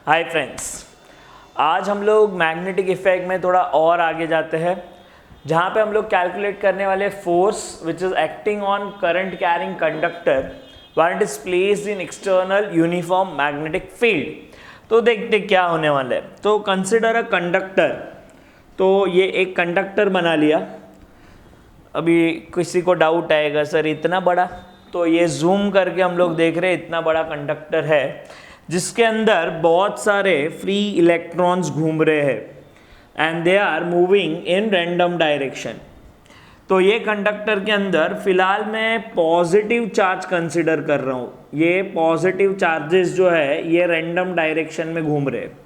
Hi friends, आज हम लोग मैग्नेटिक इफेक्ट में थोड़ा और आगे जाते हैं, जहाँ पे हम लोग कैलकुलेट करने वाले force which is acting on current carrying conductor when it is placed in external uniform magnetic field. तो देखते क्या होने वाला है। तो कंसिडर अ कंडक्टर। तो ये एक कंडक्टर बना लिया। अभी किसी को डाउट आएगा सर इतना बड़ा, तो ये जूम करके हम लोग देख रहे हैं इतना बड़ा कंडक्टर है जिसके अंदर बहुत सारे फ्री इलेक्ट्रॉन्स घूम रहे हैं and they are moving in random direction. तो ये कंडक्टर के अंदर फिलहाल मैं पॉजिटिव चार्ज कंसिडर कर रहा हूँ। ये पॉजिटिव चार्जेस जो है ये रैंडम डायरेक्शन में घूम रहे हैं।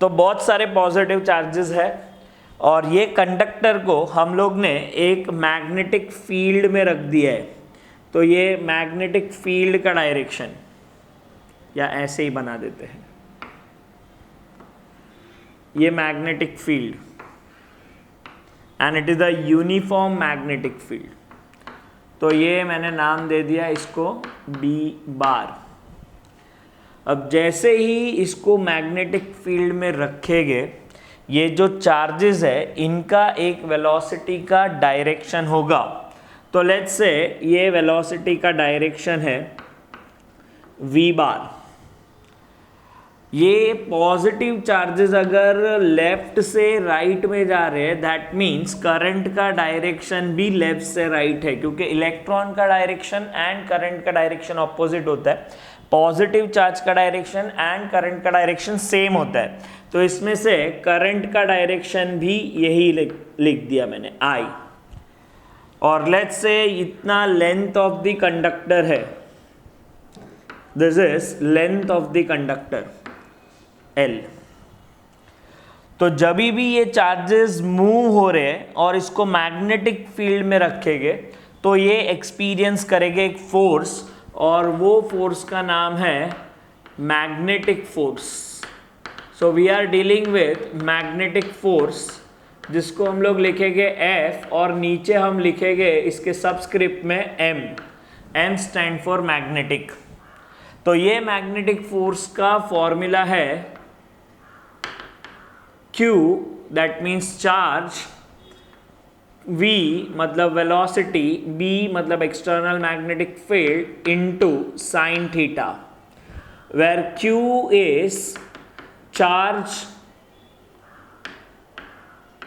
तो बहुत सारे पॉजिटिव चार्जेस है और ये कंडक्टर को हम लोग ने एक मैग्नेटिक फील्ड में रख दिया है। तो ये मैग्नेटिक फील्ड का डायरेक्शन या ऐसे ही बना देते हैं, ये magnetic field and it is a uniform magnetic field. तो ये मैंने नाम दे दिया इसको बी बार। अब जैसे ही इसको मैग्नेटिक फील्ड में रखेंगे, ये जो चार्जेस है इनका एक वेलोसिटी का डायरेक्शन होगा। तो लेट्स से ये वेलोसिटी का डायरेक्शन है v बार। ये पॉजिटिव चार्जेस अगर लेफ्ट से राइट में जा रहे हैं, दैट मीन्स करंट का डायरेक्शन भी लेफ्ट से राइट है, क्योंकि इलेक्ट्रॉन का डायरेक्शन एंड करंट का डायरेक्शन ऑपोजिट होता है। पॉजिटिव चार्ज का डायरेक्शन एंड करंट का डायरेक्शन सेम होता है। तो इसमें से करंट का डायरेक्शन भी यही लिख दिया मैंने I। और लेट्स से इतना लेंथ ऑफ द कंडक्टर है, this is length of the conductor L। तो जब भी ये चार्जेस मूव हो रहे हैं और इसको मैग्नेटिक फील्ड में रखेंगे तो ये एक्सपीरियंस करेंगे एक फोर्स, और वो फोर्स का नाम है magnetic force. So we are dealing with magnetic force, जिसको हम लोग लिखेंगे F और नीचे हम लिखेंगे इसके सबस्क्रिप्ट में M स्टैंड फॉर मैग्नेटिक। तो ये मैग्नेटिक फोर्स का फॉर्मूला है Q, that means charge, V मतलब वेलोसिटी, B मतलब external magnetic field into sine theta, where Q is charge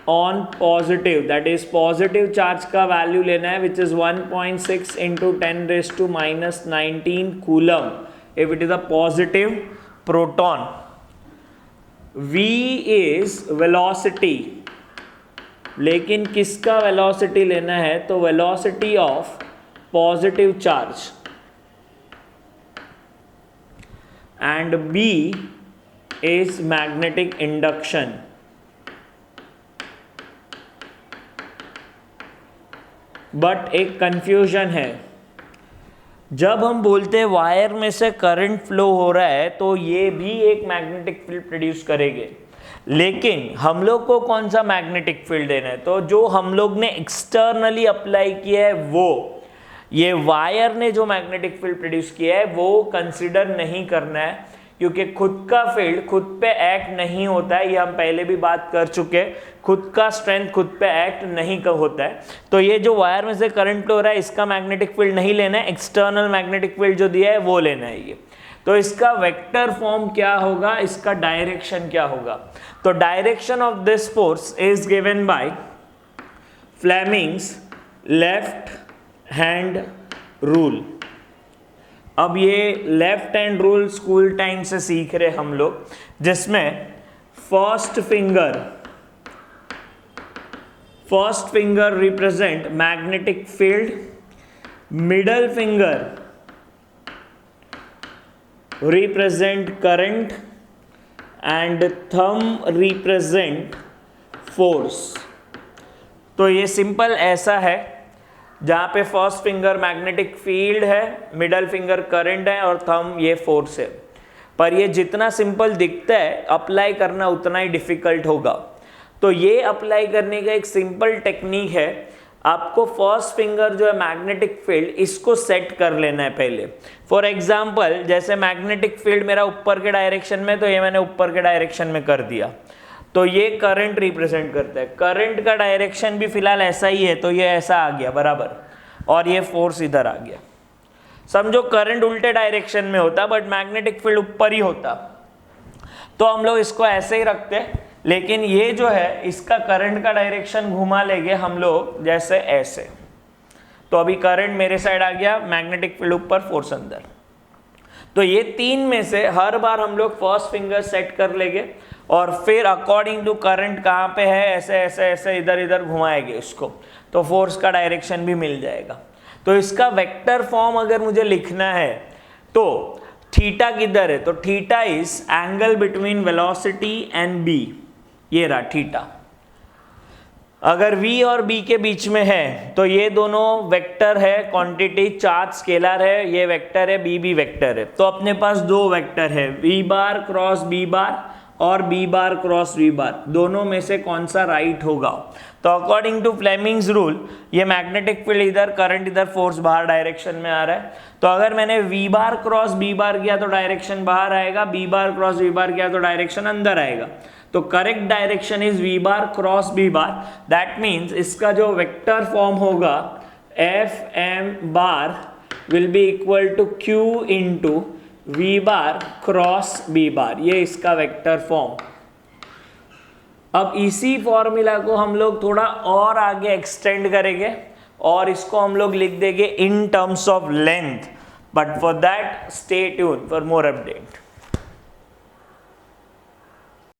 on positive, that is positive charge का value लेना है which is 1.6 into 10⁻⁻19 coulomb if it is a positive proton. V is velocity, लेकिन किसका velocity लेना है, तो velocity of positive charge, and B is magnetic induction. But एक confusion है, जब हम बोलते हैं वायर में से करंट फ्लो हो रहा है तो ये भी एक मैग्नेटिक फील्ड प्रोड्यूस करेंगे, लेकिन हम लोग को कौन सा मैग्नेटिक फील्ड देना है, तो जो हम लोग ने एक्सटर्नली अप्लाई किया है वो, ये वायर ने जो मैग्नेटिक फील्ड प्रोड्यूस किया है वो कंसिडर नहीं करना है, क्योंकि खुद का फील्ड खुद पे एक्ट नहीं होता है। ये हम पहले भी बात कर चुके हैं, खुद का स्ट्रेंथ खुद पे एक्ट नहीं होता है। तो ये जो वायर में से करंट फ्लो हो रहा है इसका मैग्नेटिक फील्ड नहीं लेना है, एक्सटर्नल मैग्नेटिक फील्ड जो दिया है वो लेना है ये। तो इसका वेक्टर फॉर्म क्या होगा, इसका डायरेक्शन क्या होगा, तो direction of this force is given by Fleming's left hand rule. अब ये left hand rule school time से सीख रहे हम लोग, जिसमें first finger represent magnetic field, middle finger represent current and thumb represent force. तो ये सिंपल ऐसा है, जहाँ पे फर्स्ट फिंगर मैग्नेटिक फील्ड है, मिडल फिंगर करंट है और थंब ये फोर्स है। पर ये जितना सिंपल दिखता है अप्लाई करना उतना ही डिफिकल्ट होगा। तो ये अप्लाई करने का एक सिंपल टेक्निक है, आपको फर्स्ट फिंगर जो है मैग्नेटिक फील्ड इसको सेट कर लेना है पहले। फॉर एग्जांपल जैसे मैग्नेटिक फील्ड मेरा ऊपर के डायरेक्शन में, तो ये मैंने ऊपर के डायरेक्शन में कर दिया, तो ये करंट रिप्रेजेंट करता है। करंट का डायरेक्शन भी फिलहाल ऐसा ही है, तो ये ऐसा आ गया बराबर, और ये फोर्स इधर आ गया। समझो करंट उल्टे डायरेक्शन में होता बट मैग्नेटिक फील्ड ऊपर ही होता, तो हम लोग इसको ऐसे ही रखते, लेकिन ये जो है इसका करंट का डायरेक्शन घुमा लेंगे हम लोग जैसे ऐसे। तो अभी करंट मेरे साइड आ गया, मैग्नेटिक फील्ड ऊपर, फोर्स अंदर। तो ये तीन में से हर बार हम लोग फर्स्ट फिंगर सेट कर लेंगे और फिर अकॉर्डिंग टू करंट कहाँ पे है ऐसे ऐसे ऐसे इधर इधर घुमाएंगे इसको, तो फोर्स का डायरेक्शन भी मिल जाएगा। तो इसका वेक्टर फॉर्म अगर मुझे लिखना है तो थीटा किधर है, तो theta is angle between velocity and B, ये रहा थीटा। अगर v और b के बीच में है तो ये दोनों वेक्टर है, क्वांटिटी चार्ज स्केलर है, ये वेक्टर है, b भी वेक्टर है। तो अपने पास दो वेक्टर है, v बार क्रॉस b बार और b बार क्रॉस v बार, दोनों में से कौन सा राइट होगा। तो अकॉर्डिंग टू फ्लेमिंग्स रूल ये मैग्नेटिक फील्ड इधर, करंट इधर, फोर्स बाहर डायरेक्शन में आ रहा है। तो अगर मैंने v बार क्रॉस b बार किया तो डायरेक्शन बाहर आएगा, b बार क्रॉस v बार किया तो डायरेक्शन अंदर आएगा। तो correct direction is v bar cross b bar. That means इसका जो वेक्टर फॉर्म होगा F M bar will be equal to q into v bar cross b bar, ये इसका वेक्टर फॉर्म। अब इसी फॉर्मूला को हम लोग थोड़ा और आगे एक्सटेंड करेंगे और इसको हम लोग लिख देंगे in terms of length, but for that stay tune for more update.